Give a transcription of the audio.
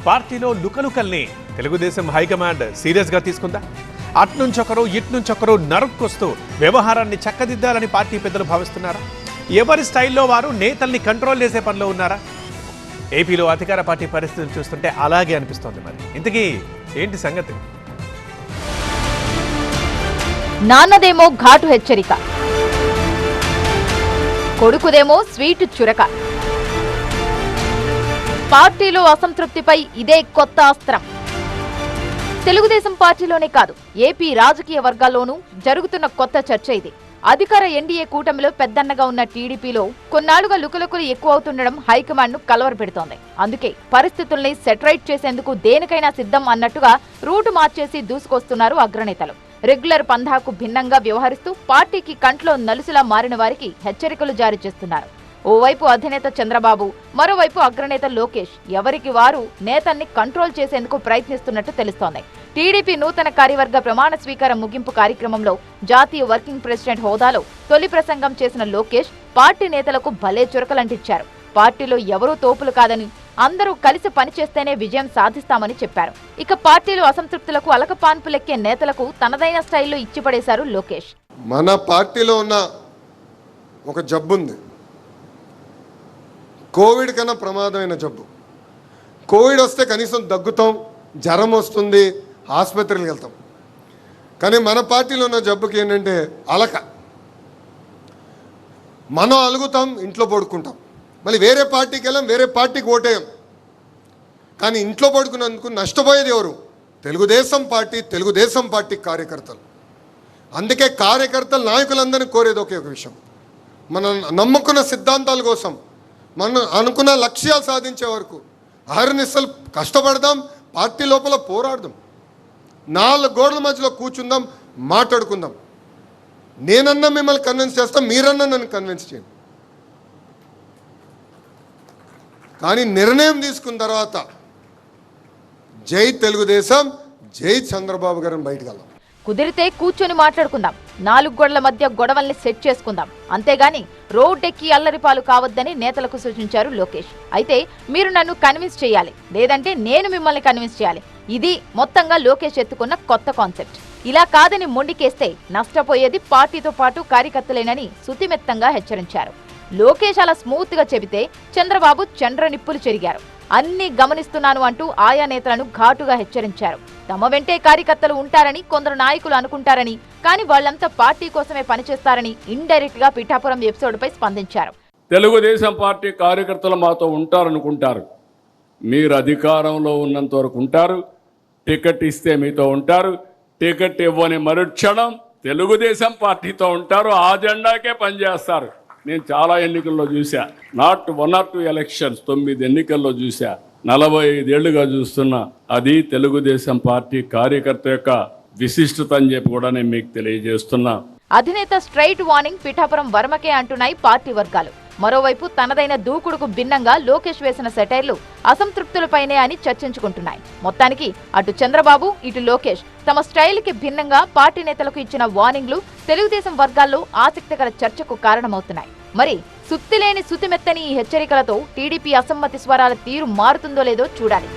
పార్టీలో లుకలుకల్ని తెలుగుదేశం హైకమాండ్ సీరియస్గా తీసుకుందా? అట్నుంచొకరు ఇట్నుంచొకరు నరుక్కొస్తూ వ్యవహారాన్ని చక్కదిద్దాలని పార్టీ పెద్దలు భావిస్తున్నారా? ఎవరి స్టైల్లో వారు నేతల్ని కంట్రోల్ చేసే పనిలో ఉన్నారా? ఏపీలో అధికార పార్టీ పరిస్థితిని చూస్తుంటే అలాగే అనిపిస్తోంది. మరి ఇంతకీ ఏంటి సంగతి? నాన్నదేమో ఘాటు హెచ్చరిక, కొడుకుదేమో స్వీటు చురక. పార్టీలో అసంతృప్తిపై ఇదే కొత్త అస్త్రం. తెలుగుదేశం పార్టీలోనే కాదు, ఏపీ రాజకీయ వర్గాల్లోనూ జరుగుతున్న కొత్త చర్చ ఇది. అధికార ఎన్డీఏ కూటమిలో పెద్దన్నగా ఉన్న టీడీపీలో కొన్నాళ్లుగా లుకలుకలు ఎక్కువ అవుతుండడం హైకమాండ్ ను కలవరపెడుతోంది. అందుకే పరిస్థితుల్ని సెటరైట్ చేసేందుకు దేనికైనా సిద్ధం అన్నట్టుగా రూటు మార్చేసి దూసుకొస్తున్నారు అగ్రనేతలు. రెగ్యులర్ పంధాకు భిన్నంగా వ్యవహరిస్తూ పార్టీకి కంట్లో నలుసులా మారిన వారికి హెచ్చరికలు జారీ చేస్తున్నారు. ఓవైపు అధినేత చంద్రబాబు, మరోవైపు అగ్రనేత లోకేష్ ఎవరికి వారు నేతల్ని కంట్రోల్ చేసేందుకు ప్రయత్నిస్తున్నట్టు తెలుస్తోంది. టీడీపీ నూతన కార్యవర్గ ప్రమాణ స్వీకారం ముగింపు కార్యక్రమంలో జాతీయ వర్కింగ్ ప్రెసిడెంట్ హోదాలో తొలి ప్రసంగం చేసిన లోకేష్ పార్టీ నేతలకు భలే చురకలంటించారు. పార్టీలో ఎవరూ తోపులు కాదని, అందరూ కలిసి పనిచేస్తేనే విజయం సాధిస్తామని చెప్పారు. ఇక పార్టీలో అసంతృప్తులకు అలకపాన్పులెక్కే నేతలకు తనదైన స్టైల్లో ఇచ్చిపడేశారు లోకేష్. మన పార్టీలో ఉన్న ఒక జబ్బుంది, కోవిడ్ కన్నా ప్రమాదమైన జబ్బు. కోవిడ్ వస్తే కనీసం దగ్గుతాం, జ్వరం వస్తుంది, ఆసుపత్రికి వెళ్తాం. కానీ మన పార్టీలో ఉన్న జబ్బుకి ఏంటంటే అలక. మనం అలుగుతాం, ఇంట్లో పడుకుంటాం, మళ్ళీ వేరే పార్టీకి వెళ్ళాం, వేరే పార్టీకి ఓటేయం. కానీ ఇంట్లో పడుకున్నందుకు నష్టపోయేది ఎవరు? తెలుగుదేశం పార్టీ కార్యకర్తలు. అందుకే కార్యకర్తలు నాయకులందరినీ కోరేది ఒకే ఒక విషయం, మనం నమ్ముకున్న సిద్ధాంతాల కోసం, మనం అనుకున్న లక్ష్యాలు సాధించే వరకు అహర్నిశలు కష్టపడదాం, పార్టీ లోపల పోరాడదాం, 4 గోడల మధ్యలో కూర్చుందాం, మాట్లాడుకుందాం. నేనన్నా మిమ్మల్ని కన్విన్స్ చేస్తాం, మీరన్నా నన్ను కన్విన్స్ చేయండి. కానీ నిర్ణయం తీసుకున్న తర్వాత జై తెలుగుదేశం, జై చంద్రబాబు గారిని బయటకు వెళ్దాం. కుదిరితే కూర్చొని మాట్లాడుకుందాం, 4 గోడల మధ్య గొడవల్ని సెట్ చేసుకుందాం, అంతేగాని రోడ్డెక్కి అల్లరిపాలు కావద్దని నేతలకు సూచించారు లోకేష్. అయితే మీరు నన్ను కన్విన్స్ చేయాలి, లేదంటే నేను మిమ్మల్ని కన్విన్స్ చేయాలి. ఇది మొత్తంగా లోకేష్ ఎత్తుకున్న కొత్త కాన్సెప్ట్. ఇలా కాదని మొండికేస్తే నష్టపోయేది పార్టీతో పాటు కార్యకర్తలేనని సుతిమెత్తంగా హెచ్చరించారు. లోకేష్ అలా స్మూత్ గా చెబితే చంద్రబాబు చండ్ర నిప్పులు చెరిగారు. అన్ని గమనిస్తున్నాను అంటూ ఆయా నేతలను ఘాటుగా హెచ్చరించారు. తమ వెంటే కార్యకర్తలు ఉంటారని కొందరు నాయకులు అనుకుంటారని, కానీ వాళ్లంతా పార్టీ కోసమే పనిచేస్తారని ఇండైరెక్ట్ గా పిఠాపురం ఎపిసోడ్ పై స్పందించారు. తెలుగుదేశం పార్టీ కార్యకర్తలు మాతో ఉంటారనుకుంటారు, మీరు అధికారంలో ఉన్నంత వరకు ఉంటారు, టికెట్ ఇస్తే మీతో ఉంటారు, టికెట్ ఇవ్వని మరుక్షణం తెలుగుదేశం పార్టీతో ఉంటారు, ఆ జెండాకే పనిచేస్తారు. నేను చాలా ఎన్నికల్లో చూసా, నాట్ 1 or 2 ఎలక్షన్స్, 9 ఎన్నికల్లో చూసా, 45 ఏళ్లుగా చూస్తున్నా. అది తెలుగుదేశం పార్టీ కార్యకర్త యొక్క విశిష్టత అని చెప్పి కూడా నేను మీకు తెలియజేస్తున్నా. అధినేత స్ట్రైట్ వార్నింగ్ పిఠాపురం వర్మకే అంటున్నాయి పార్టీ వర్గాలు. మరోవైపు తనదైన దూకుడుకు భిన్నంగా లోకేష్ వేసిన సెటైర్లు అసంతృప్తులపైనే అని చర్చించుకుంటున్నాయి. మొత్తానికి అటు చంద్రబాబు, ఇటు లోకేష్ తమ స్టైల్ కి భిన్నంగా పార్టీ నేతలకు ఇచ్చిన వార్నింగ్లు తెలుగుదేశం వర్గాల్లో ఆసక్తికర చర్చకు కారణమవుతున్నాయి. మరి సుత్తిలేని సుతిమెత్తని ఈ హెచ్చరికలతో టీడీపీ అసమ్మతి స్వరాల తీరు మారుతుందో లేదో చూడాలి.